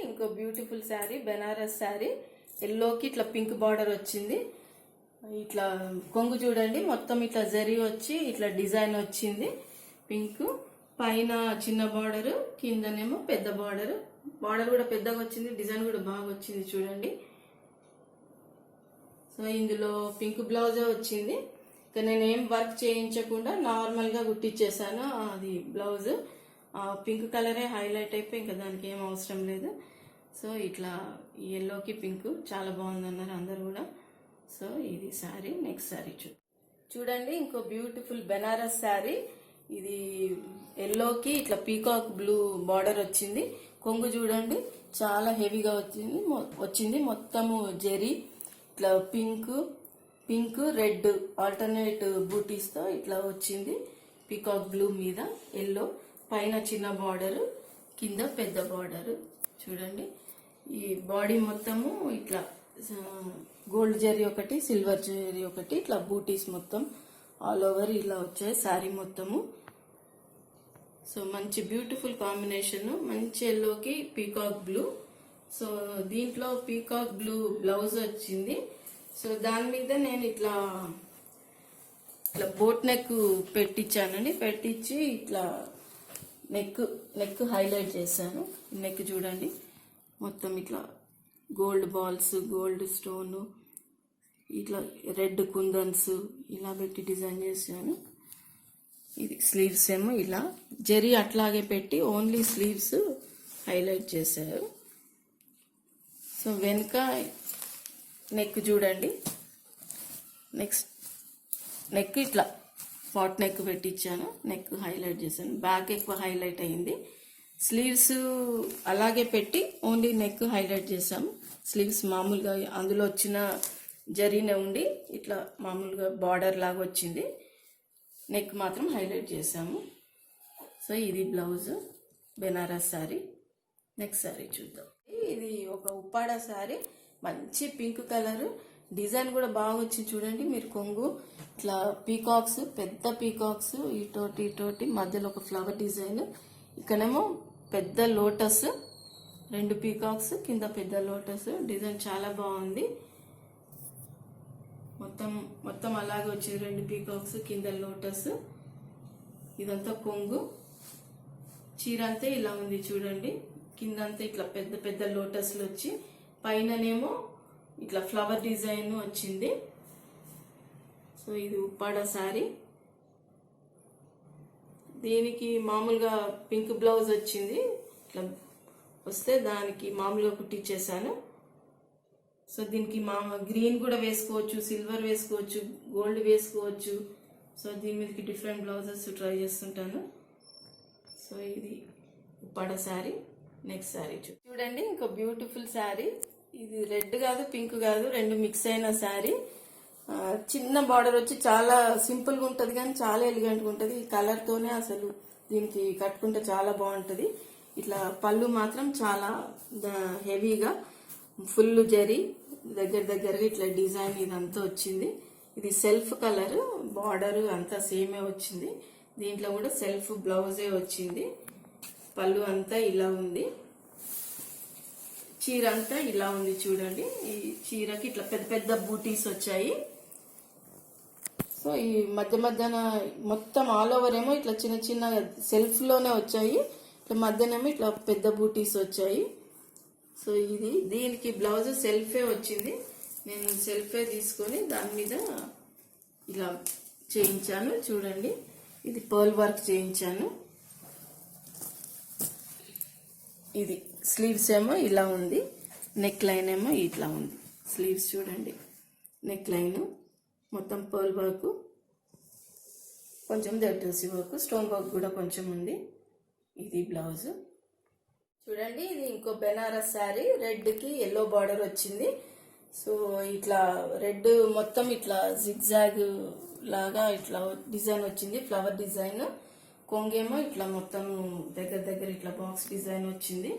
ఇంకో బ్యూటిఫుల్ శారీ, బెనారస్ శారీ. ఎల్లోకి ఇట్లా పింక్ బార్డర్ వచ్చింది. ఇట్లా కొంగు చూడండి, మొత్తం ఇట్లా జరీ వచ్చి ఇట్లా డిజైన్ వచ్చింది. పింక్ పైన చిన్న బార్డర్, కిందనేమో పెద్ద బార్డర్. బార్డర్ కూడా పెద్దగా వచ్చింది, డిజైన్ కూడా బాగా వచ్చింది చూడండి. సో ఇందులో పింక్ బ్లౌజే వచ్చింది. ఇక నేనేం వర్క్ చేయించకుండా నార్మల్గా కుట్టించేసాను. అది బ్లౌజ్ పింక్ కలరే హైలైట్ అయిపోయి ఇంకా దానికి ఏం అవసరం లేదు. సో ఇట్లా ఎల్లోకి పింక్ చాలా బాగుందన్నారు అందరు కూడా. సో ఇది శారీ. నెక్స్ట్ శారీ చూడండి, ఇంకో బ్యూటిఫుల్ బెనారస్ శారీ. ఇది ఎల్లోకి ఇట్లా పీకాక్ బ్లూ బార్డర్ వచ్చింది. కొంగు చూడండి చాలా హెవీగా వచ్చింది మొత్తము జెరీ ఇట్లా పింక్ రెడ్ ఆల్టర్నేట్ బూటీస్తో ఇట్లా వచ్చింది. పీకాక్ బ్లూ మీద ఎల్లో, పైన చిన్న బార్డర్, కింద పెద్ద బార్డర్ చూడండి. ఈ బాడీ మొత్తము ఇట్లా గోల్డ్ జరీ ఒకటి, సిల్వర్ జరీ ఒకటి, ఇట్లా బూటీస్ మొత్తం ఆల్ ఓవర్ ఇలా వచ్చాయి శారీ మొత్తము. సో మంచి బ్యూటిఫుల్ కాంబినేషన్, మంచి ఎల్లోకి పీకాక్ బ్లూ. సో దీంట్లో పీకాక్ బ్లూ బ్లౌజ్ వచ్చింది. సో దాని మీద నేను ఇట్లా బోట్ నెక్ పెట్టించానండి. పెట్టించి ఇట్లా నెక్ హైలైట్ చేశాను. నెక్ చూడండి మొత్తం ఇట్లా గోల్డ్ బాల్స్, గోల్డ్ స్టోన్, ఇట్లా రెడ్ కుందన్స్ ఇలా పెట్టి డిజైన్ చేశాను. ఇది స్లీవ్స్ ఏమో ఇలా జరీ అట్లాగే పెట్టి ఓన్లీ స్లీవ్స్ హైలైట్ చేశారు. సో వెనుక నెక్ చూడండి, నెక్ ఇట్లా పాట్ నెక్ పెట్టించాను, నెక్ హైలైట్ చేశాను. బ్యాక్ ఎక్కువ హైలైట్ అయింది. స్లీవ్స్ అలాగే పెట్టి ఓన్లీ నెక్ హైలైట్ చేసాము. స్లీవ్స్ మామూలుగా అందులో వచ్చిన జరీనే ఉండి ఇట్లా మామూలుగా బార్డర్ లాగా వచ్చింది. నెక్ మాత్రం హైలైట్ చేసాము. సో ఇది బ్లౌజ్, బెనారస్ శారీ. నెక్స్ట్ శారీ చూద్దాం. ఇది ఒక ఉప్పాడ శారీ, మంచి పింక్ కలర్, డిజైన్ కూడా బాగా వచ్చింది చూడండి. మీరు కొంగు ఇట్లా పీకాక్స్, పెద్ద పీకాక్స్, ఇటోటి మధ్యలో ఒక ఫ్లవర్ డిజైన్, ఇక్కడేమో పెద్ద లోటస్, 2 పీకాక్స్, కింద పెద్ద లోటస్. డిజైన్ చాలా బాగుంది. మొత్తం అలాగే వచ్చింది, 2 పీకాక్స్, కింద లోటస్. ఇదంతా కొంగు. చీర అంతా ఇలా ఉంది చూడండి. కిందంతా ఇట్లా పెద్ద పెద్ద లోటస్లు వచ్చి, పైననేమో ఇట్లా ఫ్లవర్ డిజైన్ వచ్చింది. సో ఇది ఉప్పాడ శారీ. దీనికి మామూలుగా పింక్ బ్లౌజ్ వచ్చింది. ఇట్లా వస్తే దానికి మామూలుగా కుట్టించేసాను. సో దీనికి గ్రీన్ కూడా వేసుకోవచ్చు, సిల్వర్ వేసుకోవచ్చు, గోల్డ్ వేసుకోవచ్చు. సో దీని మీదకి డిఫరెంట్ బ్లౌజెస్ ట్రై చేస్తుంటాను. సో ఇది ఉప్పాడ శారీ. నెక్స్ట్ శారీ చూడండి, ఇంకో బ్యూటిఫుల్ శారీ. ఇది రెడ్ కాదు, పింక్ కాదు, 2 మిక్స్ అయిన శారీ. చిన్న బార్డర్ వచ్చి చాలా సింపుల్గా ఉంటుంది కానీ చాలా ఎలిగెంట్గా ఉంటుంది. ఈ కలర్తోనే అసలు దీనికి కట్టుకుంటే చాలా బాగుంటుంది. ఇట్లా పళ్ళు మాత్రం చాలా హెవీగా ఫుల్ జరీ దగ్గరగా ఇట్లా డిజైన్ ఇదంతా వచ్చింది. ఇది సెల్ఫ్ కలర్, బార్డర్ అంతా సేమే వచ్చింది. దీంట్లో కూడా సెల్ఫ్ బ్లౌజే వచ్చింది. పళ్ళు అంతా ఇలా ఉంది, చీర అంతా ఇలా ఉంది చూడండి. ఈ చీరకి ఇట్లా పెద్ద పెద్ద బూటీస్ వచ్చాయి. సో ఈ మధ్యన మొత్తం ఆల్ ఓవర్ ఏమో ఇట్లా చిన్న చిన్న సెల్ఫ్ లోనే వచ్చాయి. ఇట్లా మధ్యనేమో ఇట్లా పెద్ద బూటీస్ వచ్చాయి. సో దీనికి బ్లౌజ్ సెల్ఫే వచ్చింది. నేను సెల్ఫే తీసుకొని దాని మీద ఇలా చేయించాను చూడండి. ఇది పర్ల్ వర్క్ చేయించాను. ఇది స్లీవ్స్ ఏమో ఇలా ఉంది, నెక్ లైన్ ఏమో ఇట్లా ఉంది. స్లీవ్స్ చూడండి, నెక్ లైన్ మొత్తం పర్ల్ వర్క్, కొంచెం జర్దోసి వర్క్, స్టోన్ వర్క్ కూడా కొంచెం ఉంది. ఇది బ్లౌజ్ చూడండి. ఇది ఇంకో బెనారస్ శారీ. రెడ్కి ఎల్లో బార్డర్ వచ్చింది. సో ఇట్లా రెడ్ మొత్తం ఇట్లా జిగ్జాగ్ లాగా ఇట్లా డిజైన్ వచ్చింది, ఫ్లవర్ డిజైన్. కొంగేమో ఇట్లా మొత్తం దగ్గర ఇట్లా బాక్స్ డిజైన్ వచ్చింది.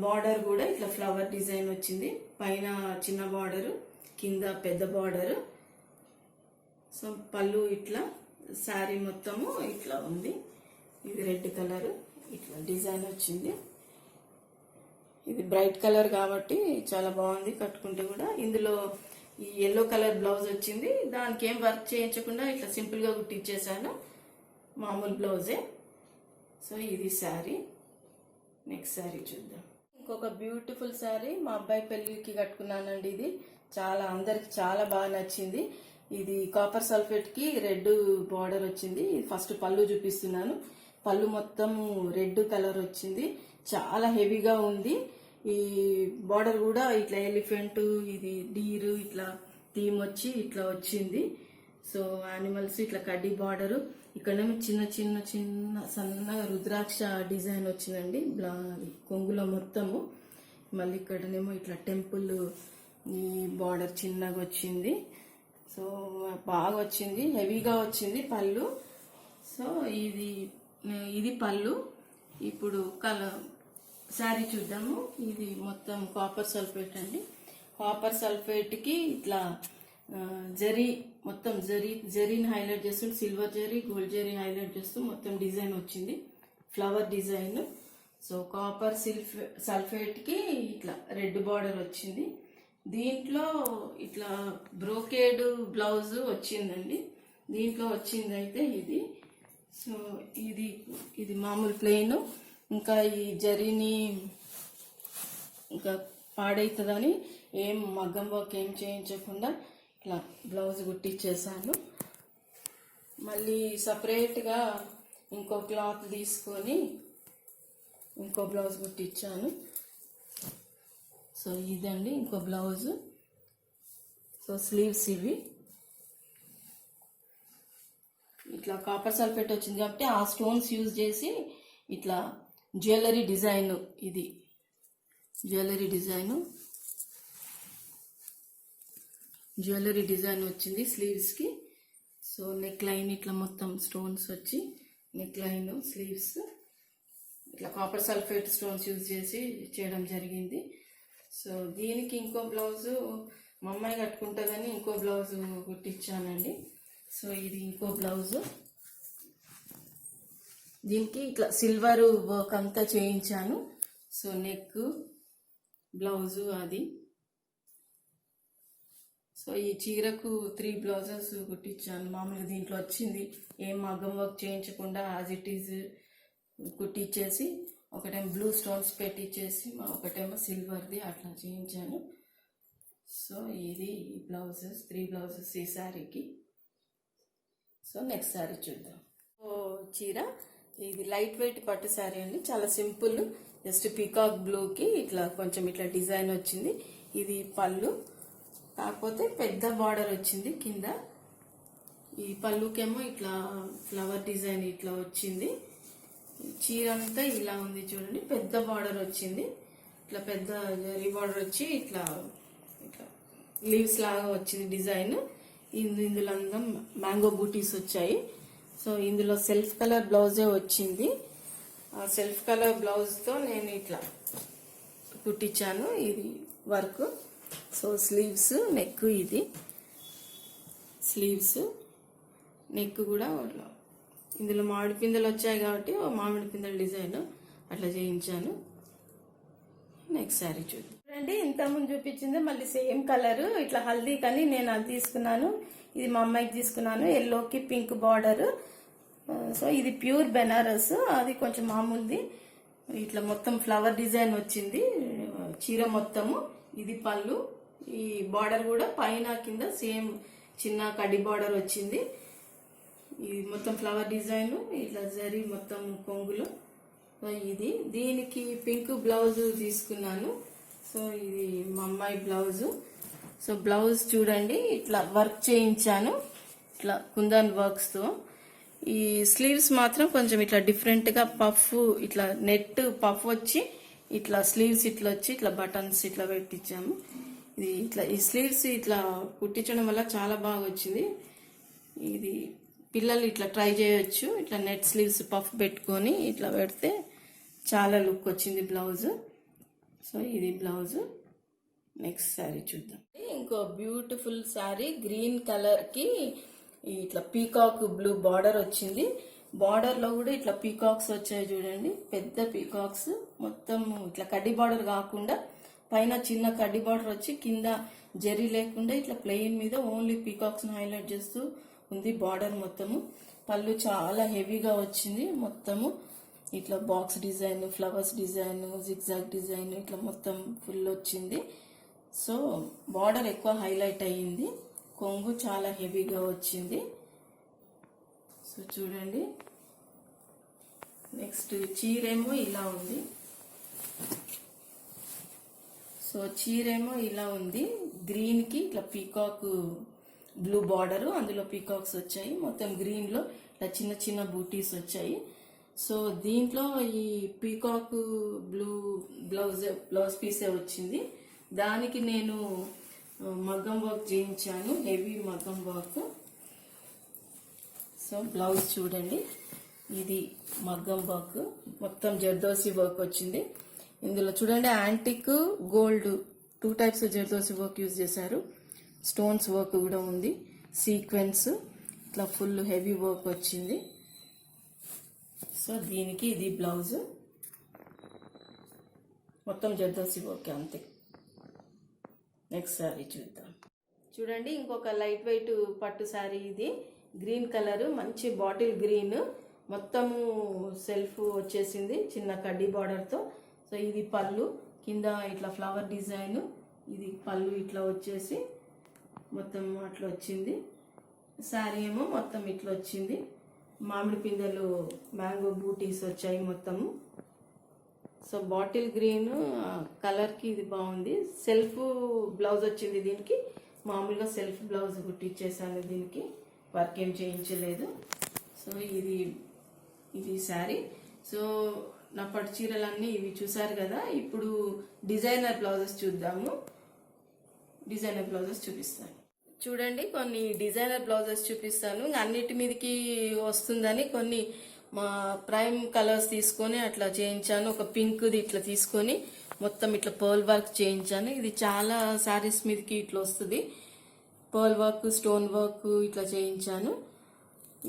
బార్డర్ కూడా ఇట్లా ఫ్లవర్ డిజైన్ వచ్చింది. పైన చిన్న బార్డర్, కింద పెద్ద బార్డర్. సో పళ్ళు ఇట్లా, శారీ మొత్తము ఇట్లా ఉంది. ఇది రెడ్ కలర్, ఇట్లా డిజైన్ వచ్చింది. ఇది బ్రైట్ కలర్ కాబట్టి చాలా బాగుంది కట్టుకుంటే కూడా. ఇందులో ఈ ఎల్లో కలర్ బ్లౌజ్ వచ్చింది, దానికి ఏం వర్క్ చేయించకుండా ఇట్లా సింపుల్గా కుట్టించేసాను, మామూలు బ్లౌజే. సో ఇది శారీ. నెక్స్ట్ శారీ చూద్దాం. ఇంకొక బ్యూటిఫుల్ శారీ మా అబ్బాయి పెళ్ళికి కట్టుకున్నానండి. ఇది చాలా అందరికి చాలా బాగా నచ్చింది. ఇది కాపర్ సల్ఫేట్కి రెడ్ బార్డర్ వచ్చింది. ఫస్ట్ పళ్ళు చూపిస్తున్నాను. పళ్ళు మొత్తం రెడ్ కలర్ వచ్చింది, చాలా హెవీగా ఉంది. ఈ బార్డర్ కూడా ఇట్లా ఎలిఫెంట్, ఇది డీరు, ఇట్లా థీమ్ వచ్చి ఇట్లా వచ్చింది. సో యానిమల్స్ ఇట్లా కడ్డీ బార్డరు, ఇక్కడేమో చిన్న చిన్న చిన్న సన్నగా రుద్రాక్ష డిజైన్ వచ్చిందండి కొంగులో మొత్తము. మళ్ళీ ఇక్కడనేమో ఇట్లా టెంపుల్ ఈ బార్డర్ చిన్నగా వచ్చింది. సో బాగా వచ్చింది, హెవీగా వచ్చింది పళ్ళు. సో ఇది పళ్ళు. ఇప్పుడు శారీ చూద్దాము. ఇది మొత్తం కాపర్ సల్ఫేట్ అండి. కాపర్ సల్ఫేట్కి ఇట్లా జరీ, మొత్తం జరీని హైలైట్ చేస్తూ, silver zari, gold zari highlight చేస్తూ మొత్తం డిజైన్ వచ్చింది, ఫ్లవర్ డిజైన్. సో కాపర్ సల్ఫేట్కి ఇట్లా రెడ్ బార్డర్ వచ్చింది. దీంట్లో ఇట్లా బ్రోకేడ్ బ్లౌజ్ వచ్చిందండి. దీంట్లో వచ్చింది అయితే ఇది. సో ఇది మామూలు ప్లెయిన్. ఇంకా ఈ జరీని ఇంకా పాడవుతుందని ఏం మగ్గం వర్క్ ఏం చేయించకుండా ఇట్లా బ్లౌజ్ కుట్టించేసాను. మళ్ళీ సపరేట్గా ఇంకో క్లాత్ తీసుకొని ఇంకో బ్లౌజ్ కుట్టించాను. సో ఇదండి ఇంకో బ్లౌజ్. సో స్లీవ్స్ ఇవి ఇట్లా కాపర్ సల్ఫేట్ వచ్చింది కాబట్టి ఆ స్టోన్స్ యూజ్ చేసి ఇట్లా జ్యువెలరీ డిజైన్, ఇది జ్యువెలరీ డిజైన్ వచ్చింది స్లీవ్స్కి. సో నెక్ లైన్ ఇట్లా మొత్తం స్టోన్స్ వచ్చి నెక్ లైన్, స్లీవ్స్ ఇట్లా కాపర్ సల్ఫేట్ స్టోన్స్ యూజ్ చేసి చేయడం జరిగింది. సో దీనికి ఇంకో బ్లౌజు మా అమ్మాయి కట్టుకుంటుందని ఇంకో బ్లౌజు కుట్టించానండి. సో ఇది ఇంకో బ్లౌజు. దీనికి ఇట్లా సిల్వర్ వర్క్ అంతా చేయించాను. సో నెక్, బ్లౌజు అది. సో ఈ చీరకు 3 బ్లౌజెస్ కుట్టించాను. మామూలుగా దీంట్లో వచ్చింది, ఏం మగ్గం వర్క్ చేయించకుండా యాజ్ ఇట్ ఈజ్ కుట్టించేసి, ఒకటేమో బ్లూ స్టోన్స్ పెట్టించేసి ఒకటేమో సిల్వర్ది అట్లా చేయించాను. సో ఇది బ్లౌజెస్, 3 బ్లౌజెస్ ఈ శారీకి. సో నెక్స్ట్ శారీ చూద్దాం. చీర ఇది లైట్ వెయిట్ పట్టు శారీ అండి, చాలా సింపుల్. జస్ట్ పీకాక్ బ్లూకి ఇట్లా కొంచెం ఇట్లా డిజైన్ వచ్చింది. ఇది పళ్ళు, కాకపోతే పెద్ద బార్డర్ వచ్చింది కింద. ఈ పళ్ళుకేమో ఇట్లా ఫ్లవర్ డిజైన్ ఇట్లా వచ్చింది. చీర అంతా ఇలా ఉంది చూడండి, పెద్ద బార్డర్ వచ్చింది. ఇట్లా పెద్ద జరీ బార్డర్ వచ్చి ఇట్లా ఇట్లా లీవ్స్ లాగా వచ్చింది డిజైన్. ఇందులో అంతా మ్యాంగో బూటీస్ వచ్చాయి. సో ఇందులో సెల్ఫ్ కలర్ బ్లౌజే వచ్చింది. ఆ సెల్ఫ్ కలర్ బ్లౌజ్తో నేను ఇట్లా కుట్టించాను ఇది వర్క్. సో స్లీవ్స్, నెక్, ఇది స్లీవ్స్, నెక్ కూడా ఇందులో మామిడి పిందెలు వచ్చాయి కాబట్టి మామిడి పిందెల డిజైన్ అట్లా చేయించాను. నెక్స్ట్ శారీ చూద్దాం. చూడండి, ఇంతకుముందు చూపించింది మళ్ళీ సేమ్ కలర్ ఇట్లా హల్దీ కానీ నేను అది తీసుకున్నాను. ఇది మా అమ్మాయికి తీసుకున్నాను, ఎల్లోకి పింక్ బార్డర్. సో ఇది ప్యూర్ బెనారస్, అది కొంచెం మామూలుది. ఇట్లా మొత్తం ఫ్లవర్ డిజైన్ వచ్చింది చీర మొత్తము. ఇది పళ్ళు. ఈ బార్డర్ కూడా పైన కింద సేమ్ చిన్న కడ్డీ బార్డర్ వచ్చింది. ఇది మొత్తం ఫ్లవర్ డిజైన్, ఇట్లా జరీ మొత్తం కొంగులో. ఇది దీనికి పింక్ బ్లౌజ్ తీసుకున్నాను. సో ఇది మా అమ్మాయి బ్లౌజు. సో బ్లౌజ్ చూడండి, ఇట్లా వర్క్ చేయించాను ఇట్లా కుందన్ వర్క్స్తో. ఈ స్లీవ్స్ మాత్రం కొంచెం ఇట్లా డిఫరెంట్గా పఫ్, ఇట్లా నెట్ పఫ్ వచ్చి ఇట్లా స్లీవ్స్ ఇట్లా వచ్చి ఇట్లా బటన్స్ ఇట్లా పెట్టించాము. ఇది ఇట్లా ఈ స్లీవ్స్ ఇట్లా కుట్టించడం వల్ల చాలా బాగా వచ్చింది. ఇది పిల్లలు ఇట్లా ట్రై చేయొచ్చు. ఇట్లా నెట్ స్లీవ్స్ పఫ్ పెట్టుకొని ఇట్లా పెడితే చాలా లుక్ వచ్చింది బ్లౌజ్. సో ఇది బ్లౌజ్. నెక్స్ట్ శారీ చూద్దాం. ఇంకో బ్యూటిఫుల్ శారీ, గ్రీన్ కలర్కి ఇట్లా పీకాక్ బ్లూ బార్డర్ వచ్చింది. బార్డర్లో కూడా ఇట్లా పీకాక్స్ వచ్చాయి చూడండి, పెద్ద పీకాక్స్. మొత్తం ఇట్లా కడ్డీ బార్డర్ కాకుండా పైన చిన్న కడ్డీ బార్డర్ వచ్చి కింద జరీ లేకుండా ఇట్లా ప్లెయిన్ మీద ఓన్లీ పీకాక్స్ని హైలైట్ చేస్తూ ఉంది బార్డర్ మొత్తము. పళ్ళు చాలా హెవీగా వచ్చింది మొత్తము. ఇట్లా box design, flowers design, zigzag design ఇట్లా మొత్తం ఫుల్ వచ్చింది. సో బార్డర్ ఎక్కువ హైలైట్ అయ్యింది. కొంగు చాలా హెవీగా వచ్చింది. సో చూడండి, నెక్స్ట్ చీరేమో ఇలా ఉంది. సో చీరేమో ఇలా ఉంది, గ్రీన్ కి ఇట్లా పీకాక్ బ్లూ బార్డర్, అందులో పీకాక్స్ వచ్చాయి. మొత్తం గ్రీన్ లో ఇట్లా చిన్న చిన్న బూటీస్ వచ్చాయి. సో దీంట్లో ఈ పీకాక్ బ్లూ బ్లౌజ్ పీసే వచ్చింది. దానికి నేను మగ్గం వర్క్ చేయించాను, హెవీ మగ్గం వర్క్. సో బ్లౌజ్ చూడండి, ఇది మగ్గం వర్క్, మొత్తం జర్దోసి వర్క్ వచ్చింది. ఇందులో చూడండి antique gold 2 types zardozi work use చేశారు. స్టోన్స్ వర్క్ కూడా ఉంది, సీక్వెన్స్ ఇట్లా ఫుల్ హెవీ వర్క్ వచ్చింది. సో దీనికి ఇది బ్లౌజ్, మొత్తం జర్దోసి వర్క్ అంతే. నెక్స్ట్ శారీ చూద్దాం. చూడండి, ఇంకొక లైట్ వెయిట్ పట్టు శారీ. ఇది గ్రీన్ కలర్, మంచి బాటిల్ గ్రీన్, మొత్తము సెల్ఫ్ వచ్చేసింది చిన్న కడ్డీ బార్డర్తో. సో ఇది పళ్ళు, కింద ఇట్లా ఫ్లవర్ డిజైన్, ఇది పళ్ళు ఇట్లా వచ్చేసి మొత్తం అట్లా వచ్చింది. శారీ ఏమో మొత్తం ఇట్లా వచ్చింది. మామిడి పిందెలు మ్యాంగో బూటీస్ వచ్చాయి మొత్తము. సో బాటిల్ గ్రీన్ కలర్కి ఇది బాగుంది. సెల్ఫ్ బ్లౌజ్ వచ్చింది దీనికి, మామూలుగా సెల్ఫ్ బ్లౌజ్ కుట్టించేసాను, దీనికి వర్క్ ఏం చేయించలేదు. సో ఇది శారీ. సో నా పట్టు చీరలన్నీ ఇవి చూసారు కదా. ఇప్పుడు డిజైనర్ బ్లౌజెస్ చూద్దాము. డిజైనర్ బ్లౌజెస్ చూపిస్తాను. చూడండి, కొన్ని డిజైనర్ బ్లౌజెస్ చూపిస్తాను. అన్నిటి మీదకి వస్తుందని కొన్ని మా ప్రైమ్ కలర్స్ తీసుకొని అట్లా చేయించాను. ఒక పింక్ది ఇట్లా తీసుకొని మొత్తం ఇట్లా పర్ల్ వర్క్ చేయించాను. ఇది చాలా శారీస్ మీదకి ఇట్లా వస్తుంది. పర్ల్ వర్క్, స్టోన్ వర్క్ ఇట్లా చేయించాను.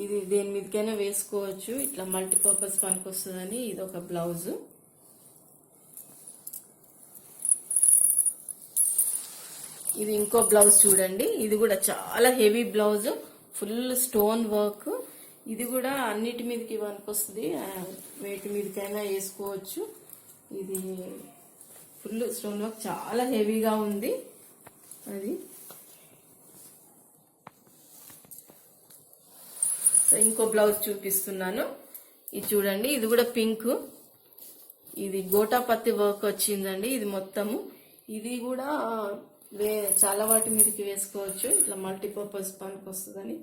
ఇది దేని మీదకైనా వేసుకోవచ్చు, ఇట్లా మల్టీపర్పస్ పనికి వస్తుందని ఇది ఒక బ్లౌజ్. ఇది ఇంకో బ్లౌజ్ చూడండి, ఇది కూడా చాలా heavy blouse, full stone work. ఇది కూడా అన్నిటి మీదకి పనికొస్తుంది, వేటి మీదకైనా వేసుకోవచ్చు. ఇది ఫుల్ స్టోన్ వర్క్, చాలా హెవీగా ఉంది. అది ఇంకో బ్లౌజ్ చూపిస్తున్నాను. ఇది చూడండి, ఇది కూడా పింక్, ఇది గోటాపత్తి వర్క్ వచ్చిందండి. ఇది మొత్తము, ఇది కూడా చాలా వాటి మీదకి వేసుకోవచ్చు, ఇట్లా మల్టీపర్పస్ పనికి వస్తుందని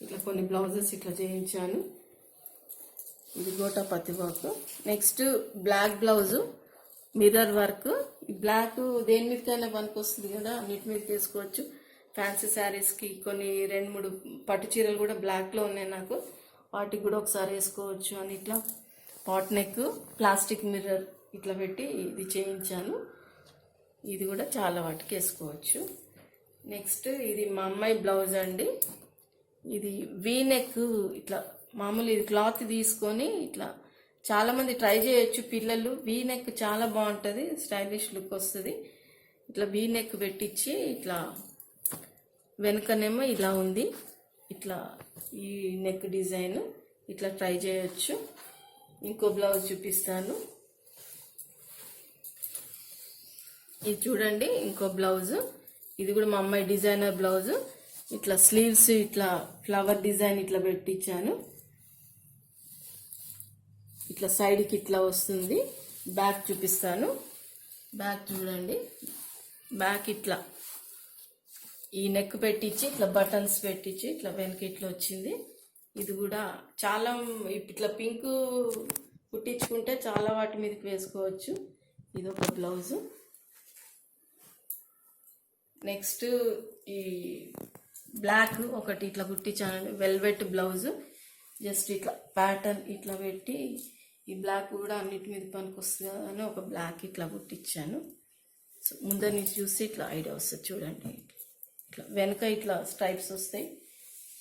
ఇట్లా కొన్ని బ్లౌజెస్ ఇట్లా చేయించాను. ఇది గోటాపత్తి work. Next black blouse, mirror work. ఈ బ్లాక్ దేని మీదకైనా పనికి వస్తుంది కదా, అన్నిటి మీద వేసుకోవచ్చు. ఫ్యాన్సీ శారీస్కి కొన్ని 2-3 పట్టు చీరలు కూడా బ్లాక్లో ఉన్నాయి నాకు, వాటికి కూడా ఒకసారి వేసుకోవచ్చు అని ఇట్లా పాట్ నెక్, ప్లాస్టిక్ మిర్రర్ ఇట్లా పెట్టి ఇది చేయించాను. ఇది కూడా చాలా వాటికి వేసుకోవచ్చు. నెక్స్ట్ ఇది మా అమ్మాయి బ్లౌజ్ అండి. ఇది వీ నెక్, ఇట్లా మామూలు ఇది క్లాత్ తీసుకొని ఇట్లా చాలామంది ట్రై చేయొచ్చు పిల్లలు. వీ నెక్ చాలా బాగుంటుంది, స్టైలిష్ లుక్ వస్తుంది. ఇట్లా వీ నెక్ పెట్టించి ఇట్లా వెనుకనేమో ఇలా ఉంది, ఇట్లా ఈ నెక్ డిజైన్ ఇట్లా ట్రై చేయొచ్చు. ఇంకో బ్లౌజ్ చూపిస్తాను. ఇది చూడండి, ఇంకో బ్లౌజ్. ఇది కూడా మా అమ్మాయి డిజైనర్ బ్లౌజ్. ఇట్లా స్లీవ్స్ ఇట్లా ఫ్లవర్ డిజైన్ ఇట్లా పెట్టించాను. ఇట్లా సైడ్కి ఇట్లా వస్తుంది. బ్యాక్ చూపిస్తాను. బ్యాక్ చూడండి, బ్యాక్ ఇట్లా ఈ నెక్ పెట్టించి ఇట్లా బటన్స్ పెట్టించి ఇట్లా వెనక ఇట్లా వచ్చింది. ఇది కూడా చాలా ఇట్లా పింక్ కుట్టించుకుంటే చాలా వాటి మీదకి వేసుకోవచ్చు. ఇది ఒక బ్లౌజ్. నెక్స్ట్ ఈ బ్లాక్ ఒకటి ఇట్లా కుట్టించాను, వెల్వెట్ బ్లౌజ్. జస్ట్ ఇట్లా ప్యాటర్న్ ఇట్లా పెట్టి ఈ బ్లాక్ కూడా అన్నిటి మీద పనికి వస్తుంది అని ఒక బ్లాక్ ఇట్లా కుట్టించాను. సో ముందర నుంచి చూస్తే ఇట్లా ఐడియా వస్తుంది చూడండి. ఇట్లా వెనక ఇట్లా స్ట్రైప్స్ వస్తాయి,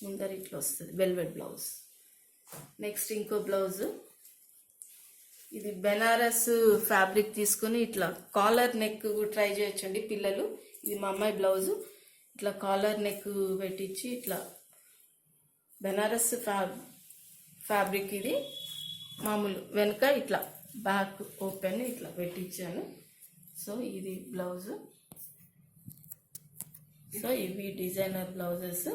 ముందర ఇట్లా వస్తుంది వెల్వెట్ బ్లౌజ్. నెక్స్ట్ ఇంకో బ్లౌజ్. ఇది బెనారస్ ఫ్యాబ్రిక్ తీసుకొని ఇట్లా కాలర్ నెక్ ట్రై చేయొచ్చండి పిల్లలు. ఇది మా అమ్మాయి బ్లౌజు. ఇట్లా కాలర్ నెక్ పెట్టించి ఇట్లా బెనారస్ ఫ్యాబ్రిక్ ఇది మామూలు వెనుక ఇట్లా బ్యాక్ ఓపెన్ ఇట్లా పెట్టించాను. సో ఇది బ్లౌజు. సో ఇవి డిజైనర్ బ్లౌజెస్.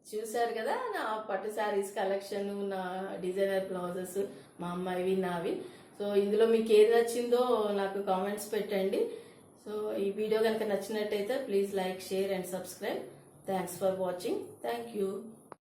చూసారు కదా నా పట్టు శారీస్ కలెక్షన్, నా డిజైనర్ బ్లౌజెస్, మా అమ్మాయివి నావి. సో ఇందులో మీకు ఏది నచ్చిందో నాకు కామెంట్స్ పెట్టండి. సో ఈ వీడియో కనుక నచ్చినట్టయితే please like, share and subscribe. Thanks for watching. Thank you.